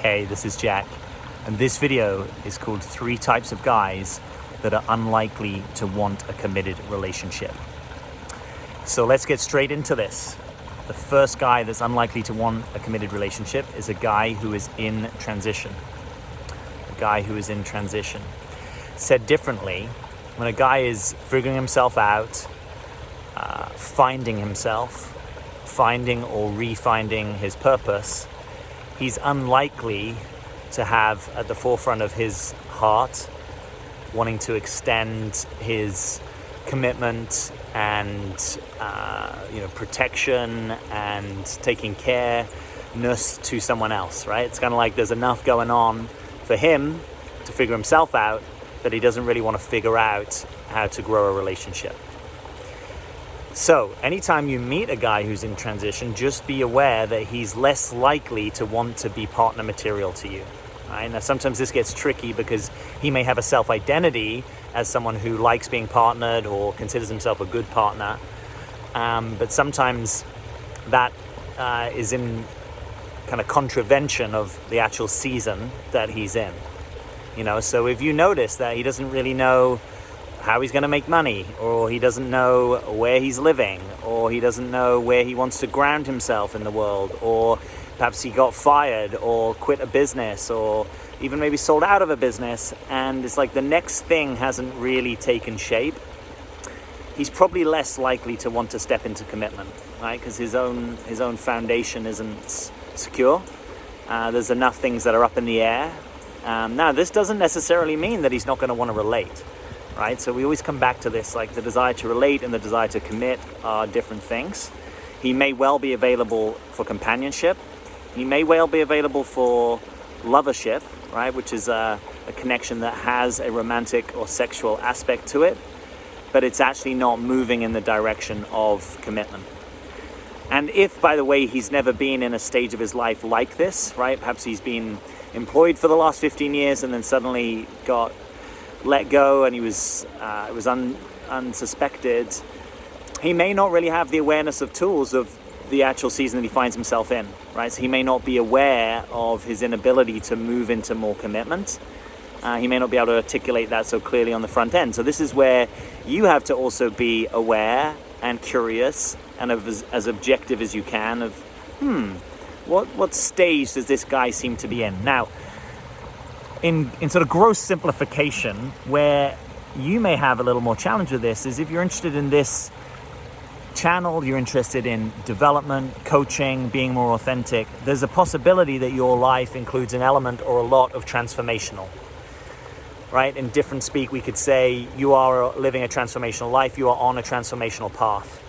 Hey, this is Jack, and this video is called 3 Types of Guys That Are Unlikely to Want a Committed Relationship. So let's get straight into this. The first guy that's unlikely to want a committed relationship is a guy who is in transition. A guy who is in transition. Said differently, when a guy is figuring himself out, finding himself, finding or refinding his purpose, he's unlikely to have at the forefront of his heart wanting to extend his commitment and protection and taking careness to someone else, right? It's kind of like there's enough going on for him to figure himself out that he doesn't really want to figure out how to grow a relationship. So anytime you meet a guy who's in transition, just be aware that he's less likely to want to be partner material to you. Right? Now, sometimes this gets tricky because he may have a self-identity as someone who likes being partnered or considers himself a good partner. But sometimes that is in kind of contravention of the actual season that he's in. So if you notice that he doesn't really know how he's going to make money, or he doesn't know where he's living, or he doesn't know where he wants to ground himself in the world, or perhaps he got fired or quit a business or even maybe sold out of a business, and it's like the next thing hasn't really taken shape, he's probably less likely to want to step into commitment, right? Because his own foundation isn't secure. There's enough things that are up in the air. Now, this doesn't necessarily mean that he's not going to want to relate. Right? So we always come back to this, like the desire to relate and the desire to commit are different things. He may well be available for companionship. He may well be available for lovership, right? Which is a connection that has a romantic or sexual aspect to it, but it's actually not moving in the direction of commitment. And if, by the way, he's never been in a stage of his life like this, right? Perhaps he's been employed for the last 15 years and then suddenly got let go and he was unsuspected, he may not really have the awareness of tools of the actual season that he finds himself in, right? So he may not be aware of his inability to move into more commitment. He may not be able to articulate that so clearly on the front end. So this is where you have to also be aware and curious and as objective as you can of, what stage does this guy seem to be in? Now, in sort of gross simplification, where you may have a little more challenge with this is if you're interested in this channel, you're interested in development, coaching, being more authentic, there's a possibility that your life includes an element or a lot of transformational, right? In different speak, we could say you are living a transformational life, you are on a transformational path.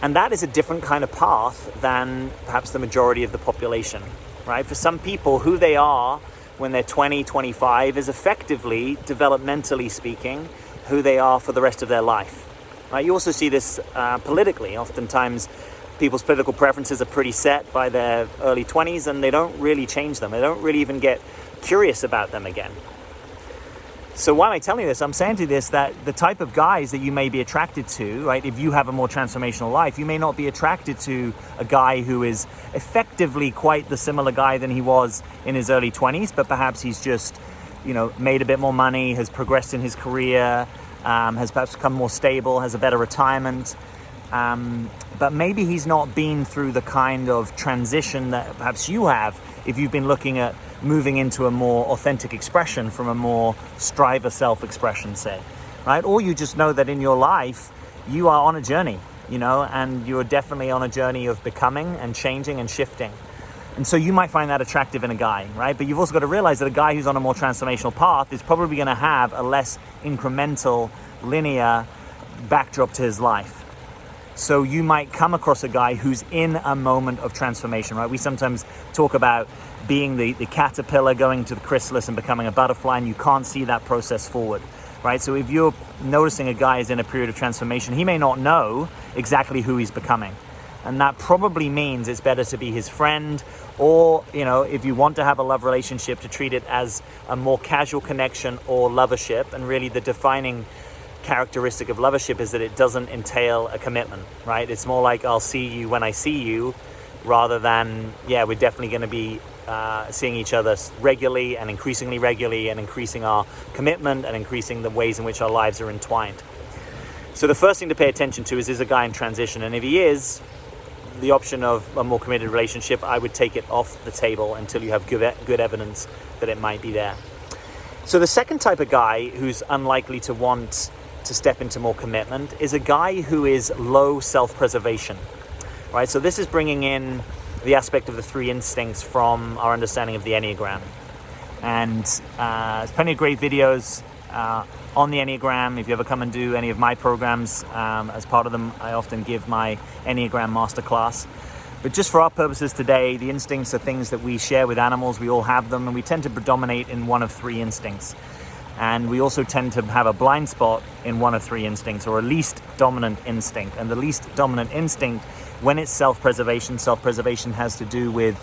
And that is a different kind of path than perhaps the majority of the population, right? For some people, who they are when they're 20, 25 is effectively, developmentally speaking, who they are for the rest of their life. Right? You also see this politically. Oftentimes, people's political preferences are pretty set by their early 20s and they don't really change them. They don't really even get curious about them again. So why am I telling you this? I'm saying to you this, that the type of guys that you may be attracted to, right, if you have a more transformational life, you may not be attracted to a guy who is effectively quite the similar guy than he was in his early 20s, but perhaps he's just, made a bit more money, has progressed in his career, has perhaps become more stable, has a better retirement. But maybe he's not been through the kind of transition that perhaps you have if you've been looking at moving into a more authentic expression from a more striver self-expression, say, right? Or you just know that in your life, you are on a journey, and you're definitely on a journey of becoming and changing and shifting. And so you might find that attractive in a guy, right? But you've also got to realize that a guy who's on a more transformational path is probably going to have a less incremental, linear backdrop to his life. So you might come across a guy who's in a moment of transformation, right? We sometimes talk about being the caterpillar going to the chrysalis and becoming a butterfly, and you can't see that process forward, right? So if you're noticing a guy is in a period of transformation, he may not know exactly who he's becoming. And that probably means it's better to be his friend, or, if you want to have a love relationship, to treat it as a more casual connection or lovership. And really the defining characteristic of lovership is that it doesn't entail a commitment, right? It's more like I'll see you when I see you, rather than, we're definitely going to be seeing each other regularly and increasing our commitment and increasing the ways in which our lives are entwined. So the first thing to pay attention to is a guy in transition? And if he is, the option of a more committed relationship, I would take it off the table until you have good evidence that it might be there. So the second type of guy who's unlikely to want to step into more commitment is a guy who is low self-preservation, right? So this is bringing in the aspect of the three instincts from our understanding of the Enneagram. And there's plenty of great videos on the Enneagram. If you ever come and do any of my programs, as part of them, I often give my Enneagram masterclass. But just for our purposes today, the instincts are things that we share with animals. We all have them, and we tend to predominate in one of three instincts. And we also tend to have a blind spot in one of three instincts, or a least dominant instinct. And the least dominant instinct, when it's self-preservation has to do with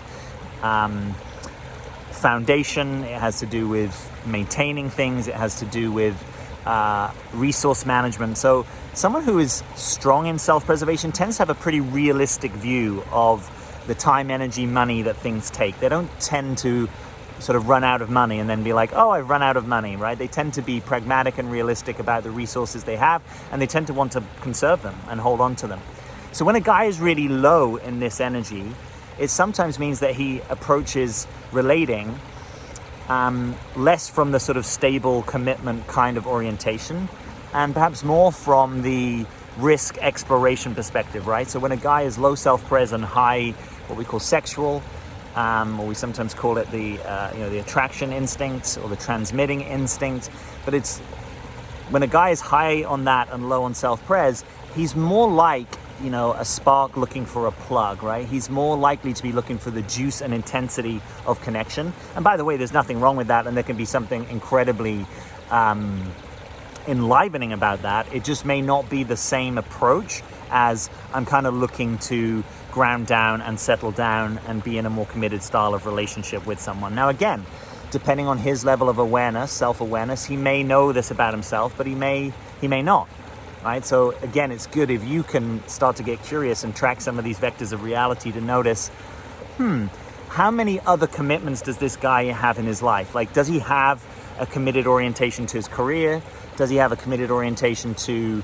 foundation, it has to do with maintaining things, it has to do with resource management. So someone who is strong in self-preservation tends to have a pretty realistic view of the time, energy, money that things take. They don't tend to sort of run out of money and then be like, oh, I've run out of money, right? They tend to be pragmatic and realistic about the resources they have, and they tend to want to conserve them and hold on to them. So when a guy is really low in this energy, it sometimes means that he approaches relating less from the sort of stable commitment kind of orientation, and perhaps more from the risk exploration perspective, right? So when a guy is low self-pres and high, what we call sexual, or we sometimes call it the attraction instinct or the transmitting instinct. But it's when a guy is high on that and low on self-pres, he's more like, a spark looking for a plug, right? He's more likely to be looking for the juice and intensity of connection. And by the way, there's nothing wrong with that, and there can be something incredibly enlivening about that. It just may not be the same approach as I'm kind of looking to ground down and settle down and be in a more committed style of relationship with someone. Now, again, depending on his level of awareness, self-awareness, he may know this about himself, but he may not, right? So again, it's good if you can start to get curious and track some of these vectors of reality to notice, how many other commitments does this guy have in his life? Like, does he have a committed orientation to his career? Does he have a committed orientation to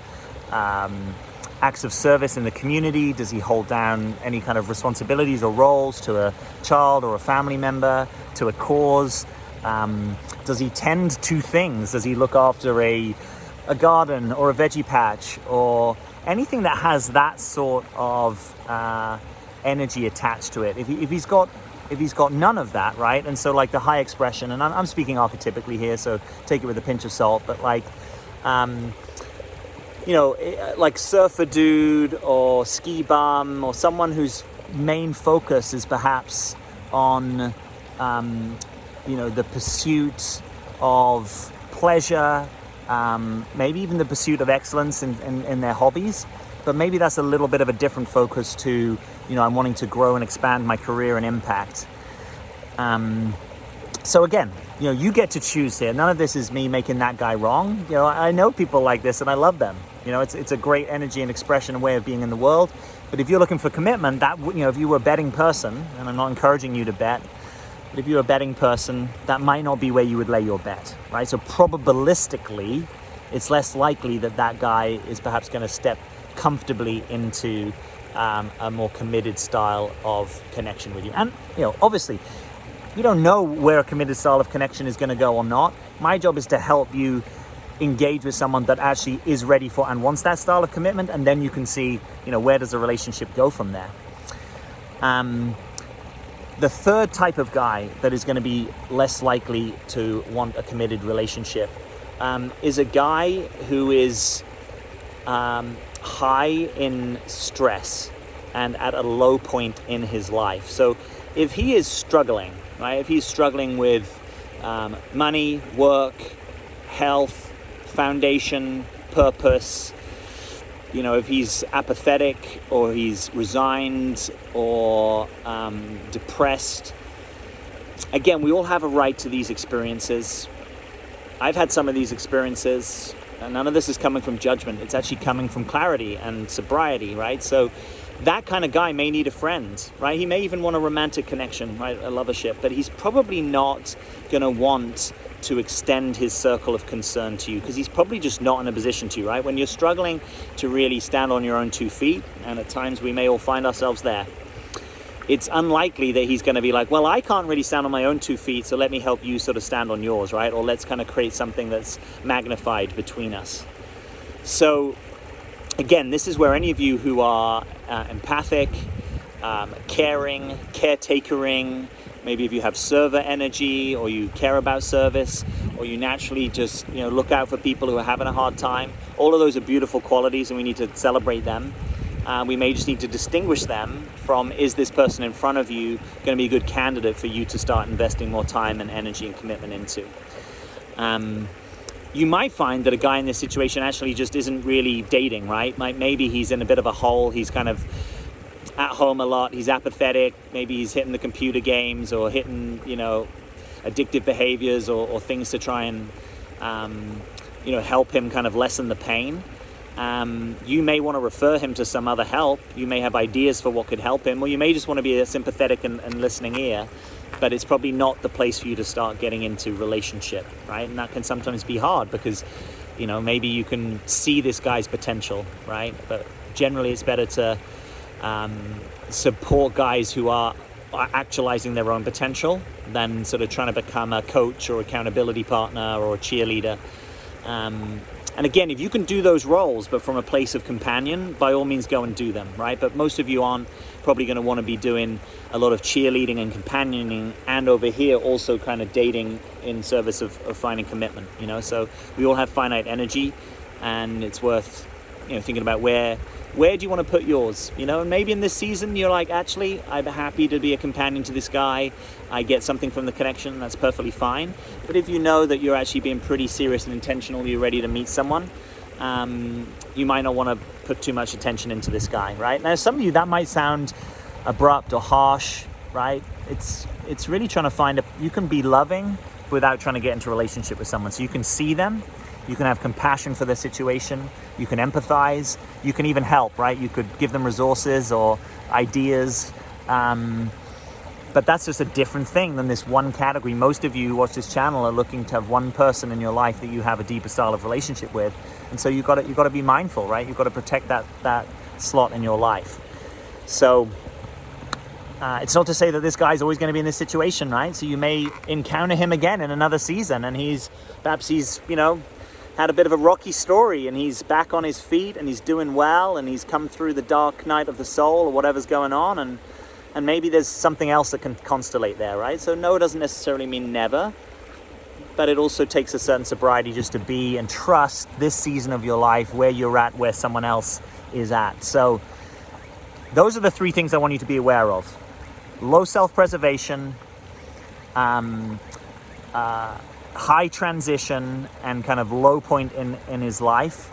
acts of service in the community? Does he hold down any kind of responsibilities or roles to a child or a family member, to a cause? Does he tend to things? Does he look after a garden or a veggie patch or anything that has that sort of energy attached to it? If he's got none of that, right? And so like the high expression, and I'm speaking archetypically here, so take it with a pinch of salt, but like, like surfer dude or ski bum or someone whose main focus is perhaps on, the pursuit of pleasure, maybe even the pursuit of excellence in their hobbies, but maybe that's a little bit of a different focus to, I'm wanting to grow and expand my career and impact. So again, you get to choose here. None of this is me making that guy wrong. I know people like this and I love them. It's a great energy and expression and way of being in the world. But if you're looking for commitment, that, if you were a betting person, and I'm not encouraging you to bet, but if you're a betting person, that might not be where you would lay your bet, right? So probabilistically, it's less likely that guy is perhaps going to step comfortably into a more committed style of connection with you. And, obviously, you don't know where a committed style of connection is going to go or not. My job is to help you engage with someone that actually is ready for and wants that style of commitment, and then you can see, where does the relationship go from there. The third type of guy that is going to be less likely to want a committed relationship is a guy who is high in stress and at a low point in his life. So if he is struggling, right? If he's struggling with money, work, health, foundation, purpose, if he's apathetic or he's resigned or depressed, again, we all have a right to these experiences. I've had some of these experiences, and none of this is coming from judgment. It's actually coming from clarity and sobriety, right? So that kind of guy may need a friend, right? He may even want a romantic connection, right? A lovership, but he's probably not going to want to extend his circle of concern to you because he's probably just not in a position to, right? When you're struggling to really stand on your own 2 feet, and at times we may all find ourselves there, it's unlikely that he's going to be like, well, I can't really stand on my own 2 feet, so let me help you sort of stand on yours, right? Or let's kind of create something that's magnified between us. So again, this is where any of you who are empathic, caring, caretakering, maybe if you have server energy or you care about service or you naturally just look out for people who are having a hard time, all of those are beautiful qualities and we need to celebrate them. We may just need to distinguish them from, is this person in front of you going to be a good candidate for you to start investing more time and energy and commitment into? You might find that a guy in this situation actually just isn't really dating, right? Maybe he's in a bit of a hole. He's kind of at home a lot. He's apathetic. Maybe he's hitting the computer games or hitting, addictive behaviors or things to try and, help him kind of lessen the pain. You may want to refer him to some other help. You may have ideas for what could help him, or you may just want to be a sympathetic and listening ear, but it's probably not the place for you to start getting into relationship, right? And that can sometimes be hard because, maybe you can see this guy's potential, right? But generally it's better to support guys who are actualizing their own potential than sort of trying to become a coach or accountability partner or a cheerleader. And again, if you can do those roles, but from a place of companion, by all means go and do them, right? But most of you aren't probably going to want to be doing a lot of cheerleading and companioning, and over here also kind of dating in service of finding commitment, So we all have finite energy, and it's worth, thinking about where do you want to put yours, And maybe in this season you're like, actually, I'm happy to be a companion to this guy. I get something from the connection. That's perfectly fine. But if you know that you're actually being pretty serious and intentional, you're ready to meet someone, you might not want to put too much attention into this guy, right? Now, some of you, that might sound abrupt or harsh, right? It's really trying to find you can be loving without trying to get into a relationship with someone. So you can see them. You can have compassion for their situation. You can empathize. You can even help, right? You could give them resources or ideas. But that's just a different thing than this one category. Most of you who watch this channel are looking to have one person in your life that you have a deeper style of relationship with. And so you've got to be mindful, right? You've got to protect that slot in your life. So it's not to say that this guy's always going to be in this situation, right? So you may encounter him again in another season, and he's had a bit of a rocky story, and he's back on his feet, and he's doing well, and he's come through the dark night of the soul or whatever's going on, and maybe there's something else that can constellate there, right? So no doesn't necessarily mean never, but it also takes a certain sobriety just to be and trust this season of your life where you're at, where someone else is at. So those are the 3 things I want you to be aware of. Low self-preservation, high transition, and kind of low point in his life.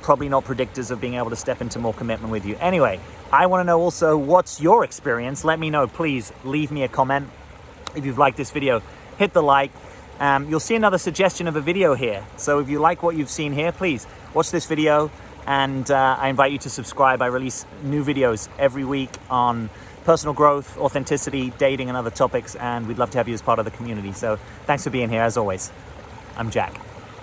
Probably not predictors of being able to step into more commitment with you. Anyway, I want to know also, what's your experience? Let me know. Please leave me a comment. If you've liked this video, hit the like. You'll see another suggestion of a video here. So if you like what you've seen here, please watch this video, and I invite you to subscribe. I release new videos every week on personal growth, authenticity, dating, and other topics, and we'd love to have you as part of the community. So thanks for being here. As always, I'm Jack.